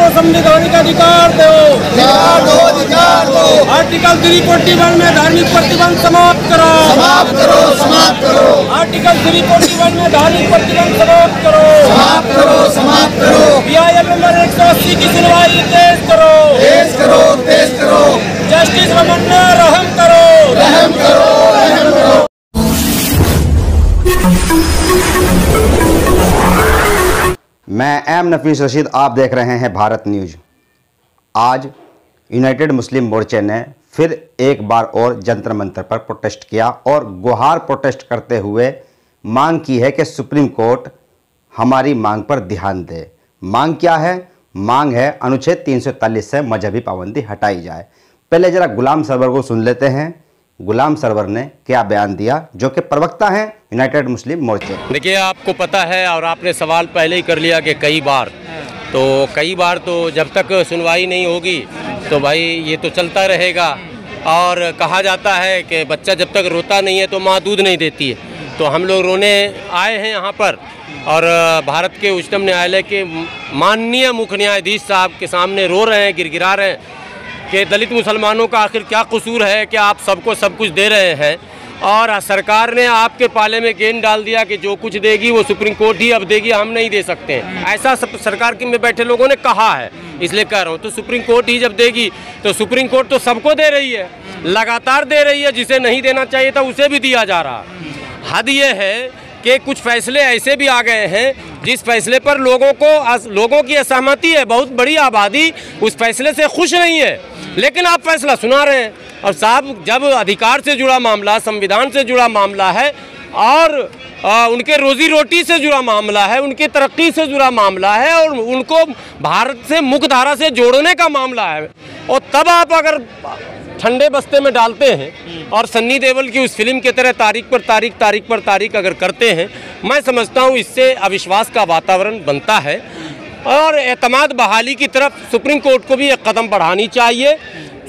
को संवैधानिक अधिकार दो, अधिकार दो। आर्टिकल 341 में धार्मिक प्रतिबंध समाप्त करो, समाप्त करो, समाप्त करो। आर्टिकल 341 में धार्मिक प्रतिबंध समाप्त करो, समाप्त करो, समाप्त करो। PIL नंबर 180 की सुनवाई तेज करो, तेज करो, तेज करो। जस्टिस रमन्ना रहम करो, रहम करो, रहम करो। मैं एम नफीस रशीद, आप देख रहे हैं भारत न्यूज। आज यूनाइटेड मुस्लिम मोर्चे ने फिर एक बार और जंतर मंतर पर प्रोटेस्ट किया और गुहार प्रोटेस्ट करते हुए मांग की है कि सुप्रीम कोर्ट हमारी मांग पर ध्यान दे। मांग क्या है? मांग है अनुच्छेद 341 से मजहबी पाबंदी हटाई जाए। पहले जरा गुलाम सरवर को सुन लेते हैं। गुलाम सरवर ने क्या बयान दिया, जो कि प्रवक्ता हैं यूनाइटेड मुस्लिम मोर्चे। देखिए, आपको पता है और आपने सवाल पहले ही कर लिया कि कई बार तो जब तक सुनवाई नहीं होगी तो भाई ये तो चलता रहेगा। और कहा जाता है कि बच्चा जब तक रोता नहीं है तो माँ दूध नहीं देती है। तो हम लोग रोने आए हैं यहाँ पर और भारत के उच्चतम न्यायालय के माननीय मुख्य न्यायाधीश साहब के सामने रो रहे हैं, गिड़गिड़ा रहे हैं कि दलित मुसलमानों का आखिर क्या कसूर है कि आप सबको सब कुछ दे रहे हैं। और सरकार ने आपके पाले में गेंद डाल दिया कि जो कुछ देगी वो सुप्रीम कोर्ट ही अब देगी, हम नहीं दे सकते हैं। ऐसा सब सरकार के में बैठे लोगों ने कहा है, इसलिए कह रहा हूँ। तो सुप्रीम कोर्ट ही जब देगी तो सुप्रीम कोर्ट तो सबको दे रही है, लगातार दे रही है। जिसे नहीं देना चाहिए था उसे भी दिया जा रहा। हद ये है कि कुछ फैसले ऐसे भी आ गए हैं जिस फैसले पर लोगों की असहमति है। बहुत बड़ी आबादी उस फैसले से खुश नहीं है, लेकिन आप फैसला सुना रहे हैं। और साहब, जब अधिकार से जुड़ा मामला, संविधान से जुड़ा मामला है और उनके रोजी रोटी से जुड़ा मामला है, उनकी तरक्की से जुड़ा मामला है और उनको भारत से मुख्य धारा से जोड़ने का मामला है, और तब आप अगर ठंडे बस्ते में डालते हैं और सन्नी देओल की उस फिल्म की तरह तारीख पर तारीख अगर करते हैं, मैं समझता हूँ इससे अविश्वास का वातावरण बनता है। और एतमाद बहाली की तरफ सुप्रीम कोर्ट को भी एक कदम बढ़ानी चाहिए।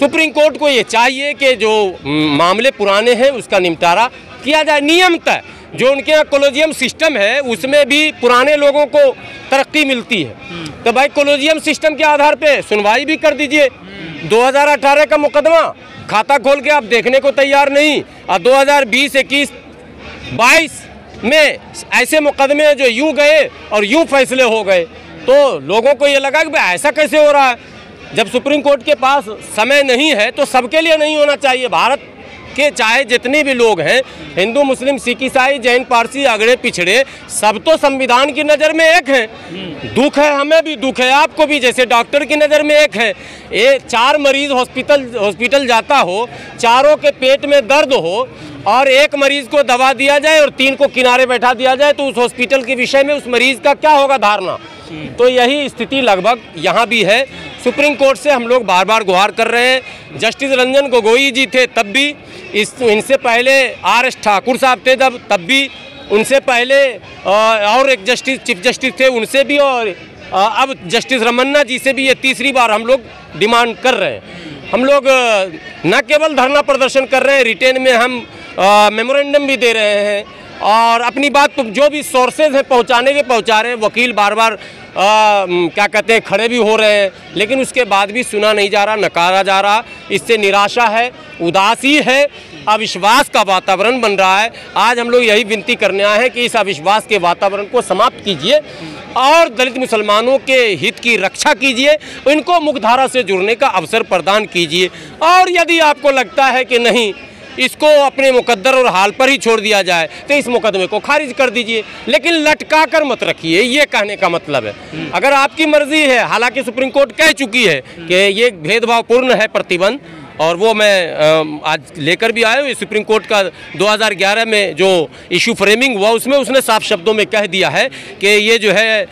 सुप्रीम कोर्ट को ये चाहिए कि जो मामले पुराने हैं उसका निपटारा किया जाए नियमतः। जो उनके यहाँ कॉलेजियम सिस्टम है उसमें भी पुराने लोगों को तरक्की मिलती है, तो भाई कॉलेजियम सिस्टम के आधार पे सुनवाई भी कर दीजिए। 2018 का मुकदमा खाता खोल के आप देखने को तैयार नहीं, और 2020, 21, 22 में ऐसे मुकदमे जो यूं गए और यूं फैसले हो गए, तो लोगों को ये लगा कि भाई ऐसा कैसे हो रहा है। जब सुप्रीम कोर्ट के पास समय नहीं है तो सबके लिए नहीं होना चाहिए। भारत के चाहे जितने भी लोग हैं, हिंदू, मुस्लिम, सिख, ईसाई, जैन, पारसी, अगड़े पिछड़े, सब तो संविधान की नज़र में एक हैं। दुख है, हमें भी दुख है, आपको भी। जैसे डॉक्टर की नज़र में एक है। ये 4 मरीज हॉस्पिटल जाता हो, चारों के पेट में दर्द हो और एक मरीज को दवा दिया जाए और 3 को किनारे बैठा दिया जाए, तो उस हॉस्पिटल के विषय में उस मरीज का क्या होगा धारणा। तो यही स्थिति लगभग यहाँ भी है। सुप्रीम कोर्ट से हम लोग बार बार गुहार कर रहे हैं। जस्टिस रंजन गोगोई जी थे तब भी, इनसे पहले RS ठाकुर साहब थे तब भी, उनसे पहले और एक चीफ जस्टिस थे उनसे भी, और अब जस्टिस रमन्ना जी से भी ये तीसरी बार हम लोग डिमांड कर रहे हैं। हम लोग न केवल धरना प्रदर्शन कर रहे हैं, रिटेन में हम मेमोरेंडम भी दे रहे हैं और अपनी बात जो भी सोर्सेज हैं पहुंचा रहे हैं। वकील बार बार क्या कहते हैं खड़े भी हो रहे हैं, लेकिन उसके बाद भी सुना नहीं जा रहा, नकारा जा रहा। इससे निराशा है, उदासी है, अविश्वास का वातावरण बन रहा है। आज हम लोग यही विनती करने आए हैं कि इस अविश्वास के वातावरण को समाप्त कीजिए और दलित मुसलमानों के हित की रक्षा कीजिए, इनको मुख्यधारा से जुड़ने का अवसर प्रदान कीजिए। और यदि आपको लगता है कि नहीं, इसको अपने मुकद्दर और हाल पर ही छोड़ दिया जाए, तो इस मुकदमे को खारिज कर दीजिए, लेकिन लटका कर मत रखिए। ये कहने का मतलब है, अगर आपकी मर्जी है, हालांकि सुप्रीम कोर्ट कह चुकी है कि ये भेदभावपूर्ण है प्रतिबंध, और वो मैं आज लेकर भी आया हूँ। सुप्रीम कोर्ट का 2011 में जो इशू फ्रेमिंग हुआ उसमें उसने साफ शब्दों में कह दिया है कि ये जो है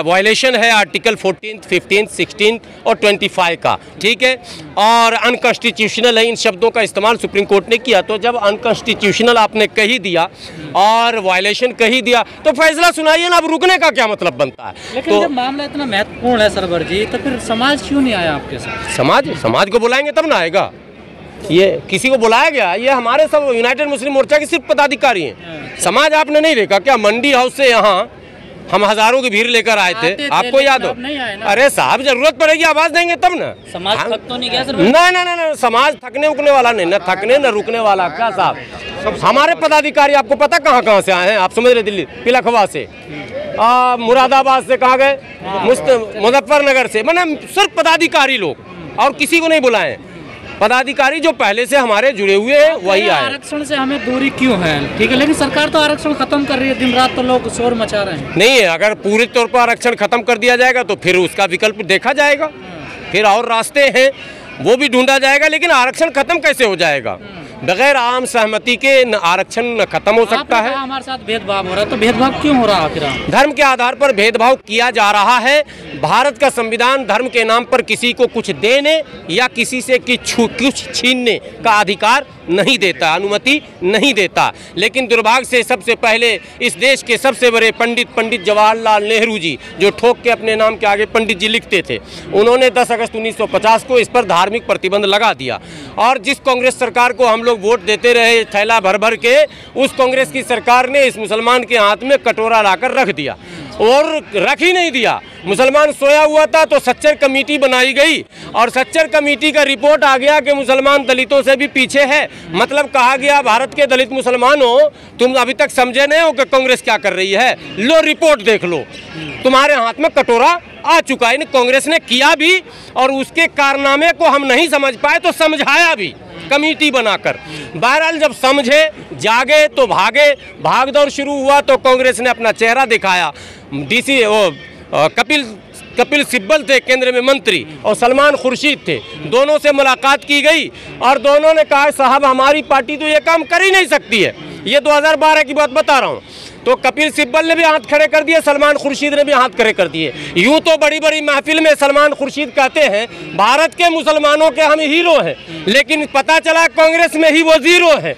वायलेशन है आर्टिकल 14, 15, 16 और 25 का, ठीक है, और अनकॉन्स्टिट्यूशनल है। इन शब्दों का इस्तेमाल सुप्रीम कोर्ट ने किया। तो जब अनकॉन्स्टिट्यूशनल आपने कह ही दिया और वायलेशन कह ही दिया तो फैसला सुनाइए ना, अब रुकने का क्या मतलब बनता है। लेकिन तो जब मामला इतना महत्वपूर्ण है सरवर जी, तो फिर समाज क्यों नहीं आया आपके साथ? समाज को बुलाएंगे तब ना आएगा। ये किसी को बुलाया गया? ये हमारे सब यूनाइटेड मुस्लिम मोर्चा के सिर्फ पदाधिकारी हैं। समाज आपने नहीं देखा क्या? मंडी हाउस से यहाँ हम हजारों की भीड़ लेकर आए थे, आपको याद हो? अरे साहब, जरूरत पड़ेगी आवाज देंगे तब ना। समाज थक तो नहीं गया सर? ना, समाज थकने उकने वाला नहीं, न थकने न रुकने वाला। क्या साहब, हमारे पदाधिकारी आपको पता कहाँ से आए हैं? आप समझ रहे, दिल्ली पिलखवा से, मुरादाबाद से, कहाँ गए, मुजफ्फरनगर से, मतलब सिर्फ पदाधिकारी लोग, और किसी को नहीं बुलाए। पदाधिकारी जो पहले से हमारे जुड़े हुए हैं वही आए। आरक्षण से हमें दूरी क्यों है? ठीक है, लेकिन सरकार तो आरक्षण खत्म कर रही है, दिन रात तो लोग शोर मचा रहे हैं। नहीं है, अगर पूरे तौर पर आरक्षण खत्म कर दिया जाएगा तो फिर उसका विकल्प देखा जाएगा, फिर और रास्ते हैं वो भी ढूंढा जाएगा। लेकिन आरक्षण खत्म कैसे हो जाएगा? बगैर आम सहमति के आरक्षण खत्म हो सकता है। हमारे साथ भेदभाव हो रहा है, तो भेदभाव क्यों हो रहा है? धर्म के आधार पर भेदभाव किया जा रहा है। भारत का संविधान धर्म के नाम पर किसी को कुछ देने या किसी से कुछ छीनने का अधिकार नहीं देता, अनुमति नहीं देता। लेकिन दुर्भाग्य से सबसे पहले इस देश के सबसे बड़े पंडित जवाहरलाल नेहरू जी, जो ठोक के अपने नाम के आगे पंडित जी लिखते थे, उन्होंने 10 अगस्त 1950 को इस पर धार्मिक प्रतिबंध लगा दिया। और जिस कांग्रेस सरकार को हम लोग वोट देते रहे थैला भर भर के, उस कांग्रेस की सरकार ने इस मुसलमान के हाथ में कटोरा लाकर रख दिया, और रख ही नहीं दिया। मुसलमान सोया हुआ था तो सच्चर कमेटी बनाई गई, और सच्चर कमेटी का रिपोर्ट आ गया कि मुसलमान दलितों से भी पीछे है। मतलब कहा गया, भारत के दलित मुसलमानों, तुम अभी तक समझे नहीं हो कि कांग्रेस क्या कर रही है, लो रिपोर्ट देख लो, तुम्हारे हाथ में कटोरा आ चुका है। कांग्रेस ने किया भी, और उसके कारनामे को हम नहीं समझ पाए तो समझाया भी कमेटी बनाकर। बहरहाल जब समझे, जागे तो भागे, भागदौड़ शुरू हुआ तो कांग्रेस ने अपना चेहरा दिखाया। डीसी कपिल सिब्बल थे केंद्र में मंत्री, और सलमान खुर्शीद थे, दोनों से मुलाकात की गई, और दोनों ने कहा साहब हमारी पार्टी तो ये काम कर ही नहीं सकती है। ये 2012 की बात बता रहा हूँ। तो कपिल सिब्बल ने भी हाथ खड़े कर दिए, सलमान खुर्शीद ने भी हाथ खड़े कर दिए। यूं तो बड़ी बड़ी महफिल में सलमान खुर्शीद कहते हैं भारत के मुसलमानों के हम हीरो हैं, लेकिन पता चला कांग्रेस में ही वो जीरो है।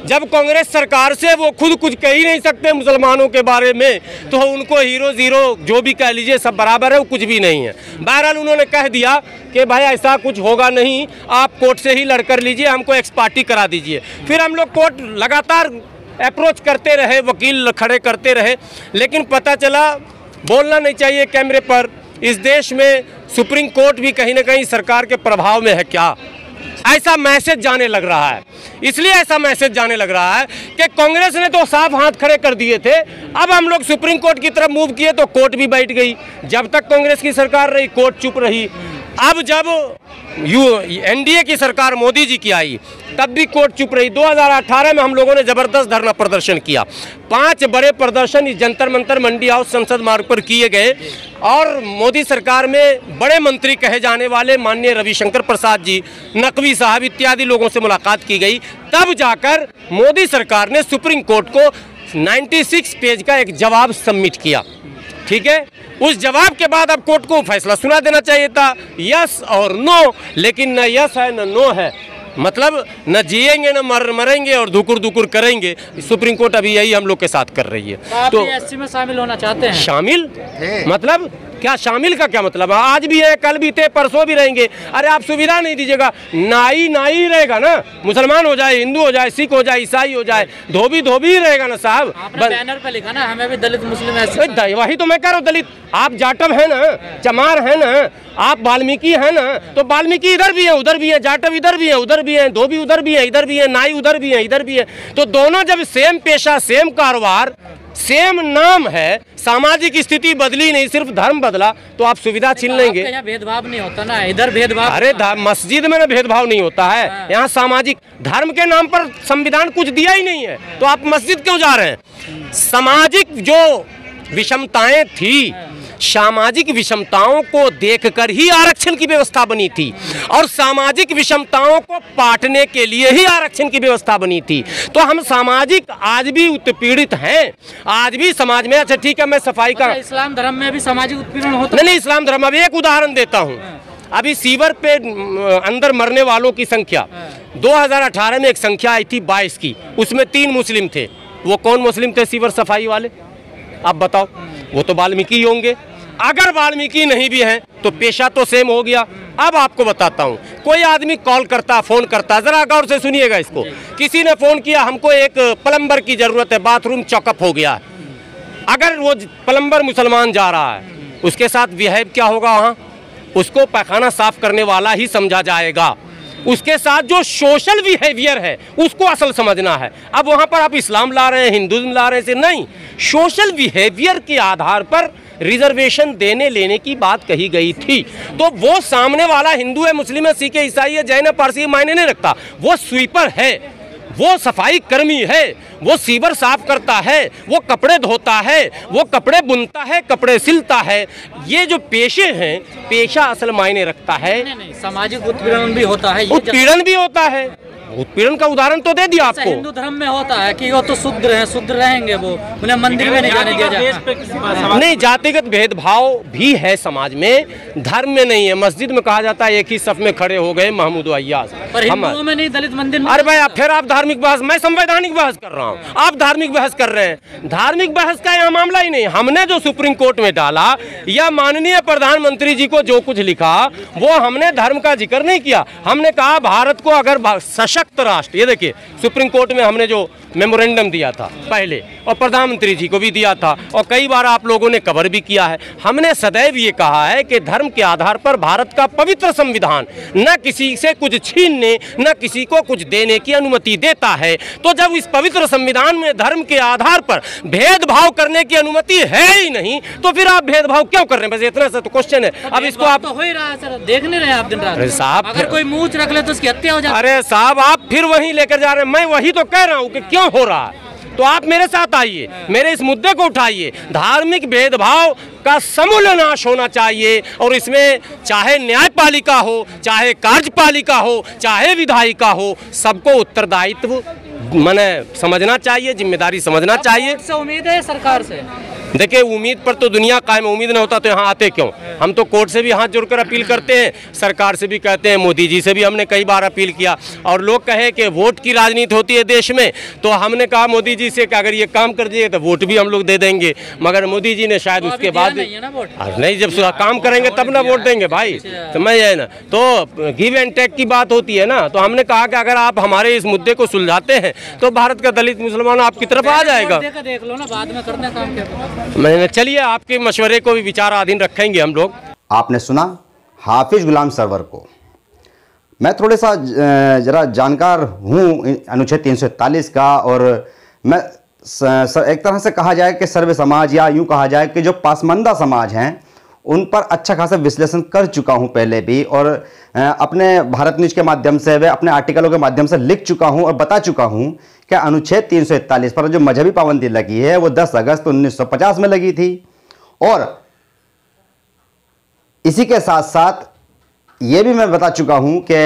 जब कांग्रेस सरकार से वो खुद कुछ कह ही नहीं सकते मुसलमानों के बारे में, तो उनको हीरो जीरो जो भी कह लीजिए सब बराबर है, वो कुछ भी नहीं है। बहरहाल उन्होंने कह दिया कि भाई ऐसा कुछ होगा नहीं, आप कोर्ट से ही लड़कर लीजिए, हमको एक्स पार्टी करा दीजिए। फिर हम लोग कोर्ट लगातार अप्रोच करते रहे, वकील खड़े करते रहे, लेकिन पता चला बोलना नहीं चाहिए कैमरे पर, इस देश में सुप्रीम कोर्ट भी कहीं ना कहीं सरकार के प्रभाव में है क्या, ऐसा मैसेज जाने लग रहा है। इसलिए ऐसा मैसेज जाने लग रहा है कि कांग्रेस ने तो साफ हाथ खड़े कर दिए थे, अब हम लोग सुप्रीम कोर्ट की तरफ मूव किए तो कोर्ट भी बैठ गई। जब तक कांग्रेस की सरकार रही कोर्ट चुप रही। अब जब एनडीए की सरकार मोदी जी की आई तब भी कोर्ट चुप रही। 2018 में हम लोगों ने जबरदस्त धरना प्रदर्शन किया, 5 बड़े प्रदर्शन इस जंतर मंतर मंडी हाउस संसद मार्ग पर किए गए, और मोदी सरकार में बड़े मंत्री कहे जाने वाले माननीय रविशंकर प्रसाद जी, नकवी साहब इत्यादि लोगों से मुलाकात की गई। तब जाकर मोदी सरकार ने सुप्रीम कोर्ट को 96 पेज का एक जवाब सबमिट किया। ठीक है, उस जवाब के बाद अब कोर्ट को फैसला सुना देना चाहिए था, यस और नो, लेकिन न यस है न नो है। मतलब न जिएंगे न मरेंगे और धुकुर धुकुर करेंगे। सुप्रीम कोर्ट अभी यही हम लोग के साथ कर रही है। तो एससी में शामिल होना चाहते हैं? शामिल मतलब क्या? शामिल का क्या मतलब? आज भी है, कल भी थे, परसों भी रहेंगे। अरे आप सुविधा नहीं दीजिएगा, नाई ही रहेगा ना, मुसलमान हो जाए, हिंदू हो जाए, सिख हो जाए, ईसाई हो जाए, धोबी ही रहेगा ना साहब। बैनर पे लिखा ना हमें भी दलित मुस्लिम, वही तो मैं कह रहा हूँ, दलित। आप जाटव है ना, चमार है ना, आप वाल्मीकि है ना, तो वाल्मीकि इधर भी है उधर भी है, जाटव इधर भी है उधर भी है, धोबी उधर भी है इधर भी है, नाई उधर भी है इधर भी है। तो दोनों जब सेम पेशा, सेम कारोबार, सेम नाम है, सामाजिक स्थिति बदली नहीं, सिर्फ धर्म बदला, तो आप सुविधा छीन लेंगे। यहाँ भेदभाव नहीं होता ना, इधर भेदभाव। अरे मस्जिद में ना भेदभाव नहीं होता है, यहाँ सामाजिक धर्म के नाम पर संविधान कुछ दिया ही नहीं है, तो आप मस्जिद क्यों जा रहे हैं? सामाजिक जो विषमताएं थी, सामाजिक विषमताओं को देखकर ही आरक्षण की व्यवस्था बनी थी, और सामाजिक विषमताओं को पाटने के लिए ही आरक्षण की व्यवस्था बनी थी। तो हम सामाजिक आज भी उत्पीड़ित हैं, आज भी समाज में। अच्छा ठीक है, मैं सफाई का, इस्लाम धर्म में भी सामाजिक उत्पीड़न होता है? नहीं, इस्लाम धर्म। अभी एक उदाहरण देता हूँ। अभी सीवर पे अंदर मरने वालों की संख्या 2018 में एक संख्या आई थी 22 की, उसमें 3 मुस्लिम थे। वो कौन मुस्लिम थे सीवर सफाई वाले? आप बताओ। वो तो वाल्मीकि होंगे। अगर वाल्मीकि नहीं भी हैं तो पेशा तो सेम हो गया। अब आपको बताता हूँ, कोई आदमी कॉल करता, फोन करता, जरा गौर से सुनिएगा इसको। किसी ने फोन किया, हमको एक प्लम्बर की जरूरत है, बाथरूम चौकअप हो गया। अगर वो प्लम्बर मुसलमान जा रहा है, उसके साथ बिहेव क्या होगा वहाँ? उसको पैखाना साफ करने वाला ही समझा जाएगा। उसके साथ जो सोशल बिहेवियर है उसको असल समझना है। अब वहाँ पर आप इस्लाम ला रहे हैं, हिंदुज़म ला रहे हैं, नहीं, सोशल बिहेवियर के आधार पर रिजर्वेशन देने लेने की बात कही गई थी। तो वो सामने वाला हिंदू है, मुस्लिम है, सिख है, ईसाई है, जैन है, पारसी, मायने नहीं रखता। वो स्वीपर है, वो सफाई कर्मी है, वो सीवर साफ करता है, वो कपड़े धोता है, वो कपड़े बुनता है, कपड़े सिलता है। ये जो पेशे हैं, पेशा असल मायने रखता है। नहीं, सामाजिक उत्पीड़न भी होता है, उत्पीड़न भी होता है। उत्पीड़न का उदाहरण तो दे दिया आपको। हिंदू धर्म में होता है कि वो तो शुद्र हैं, शुद्र रहेंगे, वो उन्हें मंदिर में नहीं जाने दिया जाता। नहीं, जातिगत भेदभाव भी है समाज में, धर्म में नहीं है। मस्जिद में कहा जाता है एक ही सफ में खड़े हो गए महमूद अय्याज, पर हिंदुओं में नहीं, दलित मंदिर में। अरे भाई फिर आप धार्मिक बहस, मैं संवैधानिक बहस कर रहा हूँ, आप धार्मिक बहस कर रहे हैं। धार्मिक बहस का यहाँ मामला ही नहीं। हमने जो सुप्रीम कोर्ट में डाला या माननीय प्रधानमंत्री जी को जो कुछ लिखा, वो हमने धर्म का जिक्र नहीं किया। हमने कहा भारत को अगर सशक्त राष्ट्र, ये देखिए सुप्रीम कोर्ट में हमने जो मेमोरेंडम दिया था पहले, और प्रधानमंत्री जी को भी दिया था, और कई बार आप लोगों ने कवर भी किया है। हमने सदैव ये कहा है कि धर्म के आधार पर भारत का पवित्र संविधान न किसी से कुछ छीनने, न किसी को कुछ देने की अनुमति देता है। तो जब इस पवित्र संविधान में धर्म के आधार पर भेदभाव करने की अनुमति है ही नहीं, तो फिर आप भेदभाव क्यों कर रहे हैं? बस इतना सा तो क्वेश्चन है। अब इसको आप तो हो ही रहा है सर, देख नहीं रहे आप दिन रात। अरे साहब, अगर कोई मूंछ रख ले तो उसकी हत्या हो जाती है। अरे साहब, आप फिर वहीं लेकर जा रहे हैं। मैं वही तो कह रहा हूँ कि क्यों हो रहा है। तो आप मेरे साथ आइए, मेरे इस मुद्दे को उठाइए। धार्मिक भेदभाव का समूल नाश होना चाहिए, और इसमें चाहे न्यायपालिका हो, चाहे कार्यपालिका हो, चाहे विधायिका हो, सबको उत्तरदायित्व माने समझना चाहिए, जिम्मेदारी समझना चाहिए। से उम्मीद है सरकार से। देखिए, उम्मीद पर तो दुनिया कायम, उम्मीद न होता तो यहाँ आते क्यों? हम तो कोर्ट से भी हाथ जोड़कर अपील करते हैं, सरकार से भी कहते हैं, मोदी जी से भी हमने कई बार अपील किया। और लोग कहे कि वोट की राजनीति होती है देश में, तो हमने कहा मोदी जी से कि अगर ये काम कर दिए तो वोट भी हम लोग दे देंगे। मगर मोदी जी ने शायद उसके बाद नहीं, जब काम करेंगे तब ना वोट देंगे भाई। तो मैं ये ना, तो गिव एंड टेक की बात होती है ना। तो हमने कहा कि अगर आप हमारे इस मुद्दे को सुलझाते हैं तो भारत का दलित मुसलमान आपकी तरफ आ जाएगा। देख लो ना, बाद में करने काम क्या। मैंने, चलिए आपके मशवरे को भी विचाराधीन रखेंगे हम लोग। आपने सुना हाफिज गुलाम सरवर को। मैं थोड़े सा जरा जानकार हूँ अनुच्छेद 341 का, और मैं एक तरह से कहा जाए कि सर्व समाज, या यूँ कहा जाए कि जो पासमानदा समाज हैं उन पर अच्छा खासा विश्लेषण कर चुका हूँ पहले भी, और अपने भारत न्यूज़ के माध्यम से, वे अपने आर्टिकलों के माध्यम से लिख चुका हूँ और बता चुका हूँ कि अनुच्छेद 341 पर जो मजहबी पाबंदी लगी है वो 10 अगस्त 1950 में लगी थी। और इसी के साथ साथ ये भी मैं बता चुका हूँ कि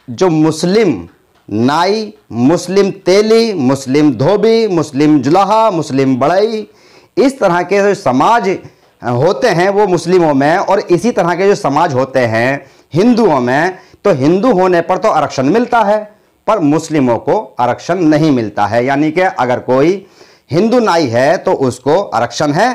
जो मुस्लिम नाई, मुस्लिम तेली, मुस्लिम धोबी, मुस्लिम जुलाहा, मुस्लिम बढ़ई, इस तरह के जो समाज होते हैं वो मुस्लिमों में, और इसी तरह के जो समाज होते हैं हिंदुओं में, तो हिंदू होने पर तो आरक्षण मिलता है पर मुस्लिमों को आरक्षण नहीं मिलता है। यानी कि अगर कोई हिंदू नाई है तो उसको आरक्षण है,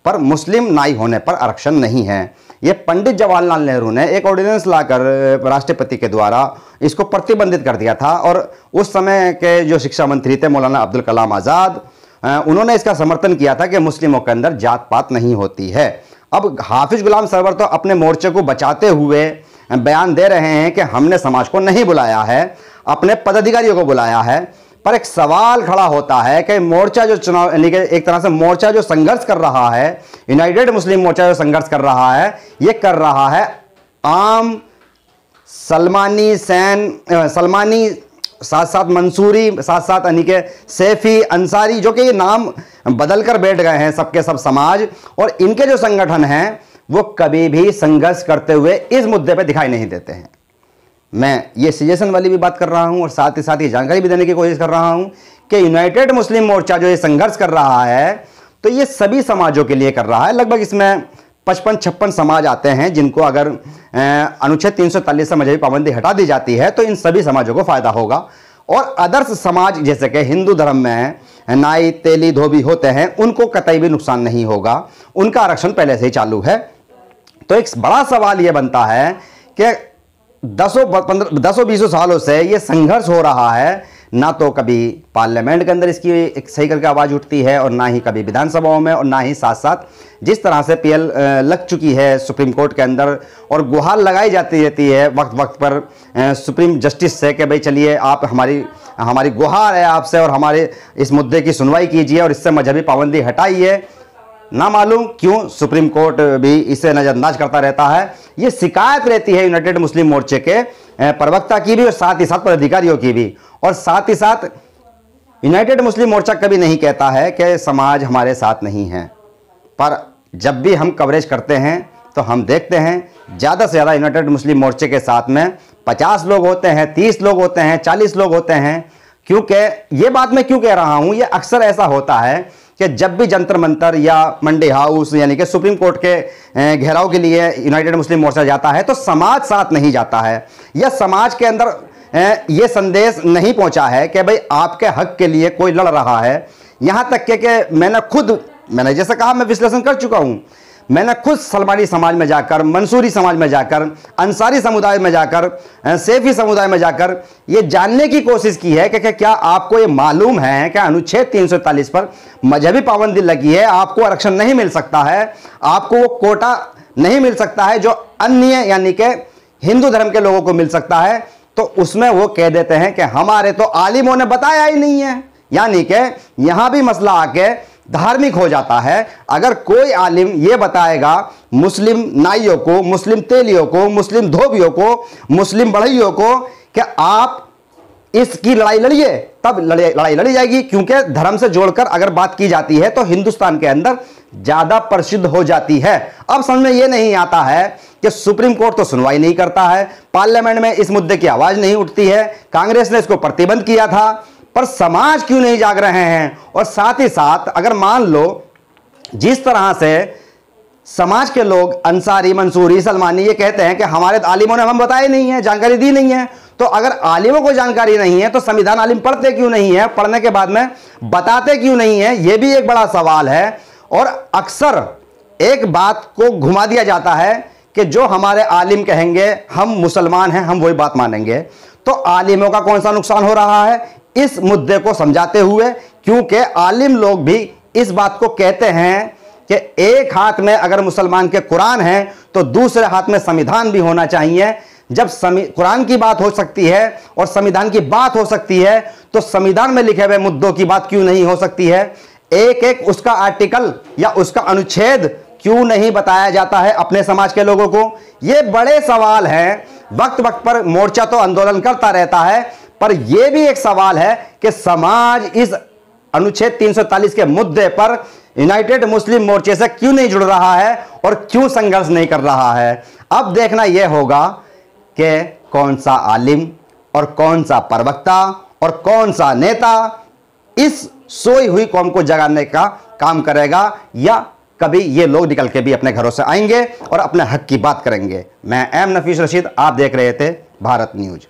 पर मुस्लिम नाई होने पर आरक्षण नहीं है। ये पंडित जवाहरलाल नेहरू ने एक ऑर्डिनेंस लाकर राष्ट्रपति के द्वारा इसको प्रतिबंधित कर दिया था, और उस समय के जो शिक्षा मंत्री थे मौलाना अब्दुल कलाम आज़ाद, उन्होंने इसका समर्थन किया था कि मुस्लिमों के अंदर जात पात नहीं होती है। अब हाफिज गुलाम सरवर तो अपने मोर्चे को बचाते हुए बयान दे रहे हैं कि हमने समाज को नहीं बुलाया है, अपने पदाधिकारियों को बुलाया है। पर एक सवाल खड़ा होता है कि मोर्चा जो चुनाव, यानी कि एक तरह से मोर्चा जो संघर्ष कर रहा है, यूनाइटेड मुस्लिम मोर्चा जो संघर्ष कर रहा है, ये कर रहा है आम सलमानी सलमानी, साथ साथ मंसूरी, साथ साथ यानी कि सैफी, अंसारी, जो कि ये नाम बदल कर बैठ गए हैं सबके सब समाज, और इनके जो संगठन हैं वो कभी भी संघर्ष करते हुए इस मुद्दे पे दिखाई नहीं देते हैं। मैं ये सजेशन वाली भी बात कर रहा हूं, और साथ ही साथ ये जानकारी भी देने की कोशिश कर रहा हूं कि यूनाइटेड मुस्लिम मोर्चा जो ये संघर्ष कर रहा है तो ये सभी समाजों के लिए कर रहा है। लगभग इसमें 55-56 समाज आते हैं जिनको अगर अनुच्छेद 343 से मजहबी पाबंदी हटा दी जाती है तो इन सभी समाजों को फायदा होगा। और अदर्स समाज जैसे कि हिंदू धर्म में नाई, तेली, धोबी होते हैं, उनको कतई भी नुकसान नहीं होगा, उनका आरक्षण पहले से ही चालू है। तो एक बड़ा सवाल यह बनता है कि 10-20 सालों से ये संघर्ष हो रहा है, ना तो कभी पार्लियामेंट के अंदर इसकी एक सही करके आवाज़ उठती है और ना ही कभी विधानसभाओं में, और ना ही साथ साथ जिस तरह से पीएल लग चुकी है सुप्रीम कोर्ट के अंदर और गुहार लगाई जाती रहती है वक्त वक्त पर सुप्रीम जस्टिस से कि भाई चलिए आप हमारी गुहार है आपसे और हमारे इस मुद्दे की सुनवाई कीजिए और इससे मजहबी पाबंदी हटाइए। ना मालूम क्यों सुप्रीम कोर्ट भी इसे नज़रअंदाज करता रहता है। ये शिकायत रहती है यूनाइटेड मुस्लिम मोर्चे के प्रवक्ता की भी और साथ ही साथ पदाधिकारियों की भी, और साथ ही साथ यूनाइटेड मुस्लिम मोर्चा कभी नहीं कहता है कि समाज हमारे साथ नहीं है, पर जब भी हम कवरेज करते हैं तो हम देखते हैं ज़्यादा से ज़्यादा यूनाइटेड मुस्लिम मोर्चे के साथ में 50 लोग होते हैं, 30 लोग होते हैं, 40 लोग होते हैं। क्योंकि ये बात मैं क्यों कह रहा हूँ, ये अक्सर ऐसा होता है कि जब भी जंतर मंतर या मंडी हाउस यानी कि सुप्रीम कोर्ट के घेराव के लिए यूनाइटेड मुस्लिम मोर्चा जाता है तो समाज साथ नहीं जाता है, या समाज के अंदर ये संदेश नहीं पहुंचा है कि भाई आपके हक के लिए कोई लड़ रहा है। यहाँ तक कि मैंने जैसे कहा, मैं विश्लेषण कर चुका हूँ, मैंने खुद सलमानी समाज में जाकर, मंसूरी समाज में जाकर, अंसारी समुदाय में जाकर, सेफी समुदाय में जाकर ये जानने की कोशिश की है कि क्या आपको ये मालूम है कि अनुच्छेद 341 पर मजहबी पाबंदी लगी है, आपको आरक्षण नहीं मिल सकता है, आपको वो कोटा नहीं मिल सकता है जो अन्य यानी कि हिंदू धर्म के लोगों को मिल सकता है। तो उसमें वो कह देते हैं कि हमारे तो आलिमों ने बताया ही नहीं है, यानी कि यहां भी मसला आके धार्मिक हो जाता है। अगर कोई आलिम ये बताएगा मुस्लिम नाइयों को, मुस्लिम तेलियों को, मुस्लिम धोबियों को, मुस्लिम बढ़इयों को कि आप इसकी लड़ाई लड़िए, तब लड़ाई लड़ी जाएगी। क्योंकि धर्म से जोड़कर अगर बात की जाती है तो हिंदुस्तान के अंदर ज्यादा प्रसिद्ध हो जाती है। अब समझ में ये नहीं आता है कि सुप्रीम कोर्ट तो सुनवाई नहीं करता है, पार्लियामेंट में इस मुद्दे की आवाज नहीं उठती है, कांग्रेस ने इसको प्रतिबंध किया था, पर समाज क्यों नहीं जाग रहे हैं। और साथ ही साथ अगर मान लो जिस तरह से समाज के लोग अंसारी, मंसूरी, सलमानी ये कहते हैं कि हमारे आलिमों ने हमें बताया नहीं है, जानकारी दी नहीं है, तो अगर आलिमों को जानकारी नहीं है तो संविधान आलिम पढ़ते क्यों नहीं है, पढ़ने के बाद में बताते क्यों नहीं है, यह भी एक बड़ा सवाल है। और अक्सर एक बात को घुमा दिया जाता है कि जो हमारे आलिम कहेंगे हम मुसलमान हैं, हम वही बात मानेंगे। तो आलिमों का कौन सा नुकसान हो रहा है इस मुद्दे को समझाते हुए, क्योंकि आलिम लोग भी इस बात को कहते हैं कि एक हाथ में अगर मुसलमान के कुरान है तो दूसरे हाथ में संविधान भी होना चाहिए। जब कुरान की बात हो सकती है और संविधान की बात हो सकती है तो संविधान में लिखे हुए मुद्दों की बात क्यों नहीं हो सकती है। एक एक उसका आर्टिकल या उसका अनुच्छेद क्यों नहीं बताया जाता है अपने समाज के लोगों को। ये बड़े सवाल हैं। वक्त वक्त पर मोर्चा तो आंदोलन करता रहता है, पर यह भी एक सवाल है कि समाज इस अनुच्छेद 340 के मुद्दे पर यूनाइटेड मुस्लिम मोर्चे से क्यों नहीं जुड़ रहा है और क्यों संघर्ष नहीं कर रहा है। अब देखना यह होगा कि कौन सा आलिम और कौन सा प्रवक्ता और कौन सा नेता इस सोई हुई कौम को जगाने का काम करेगा, या कभी ये लोग निकल के भी अपने घरों से आएंगे और अपने हक की बात करेंगे। मैं एम नफीस रशीद, आप देख रहे थे भारत न्यूज।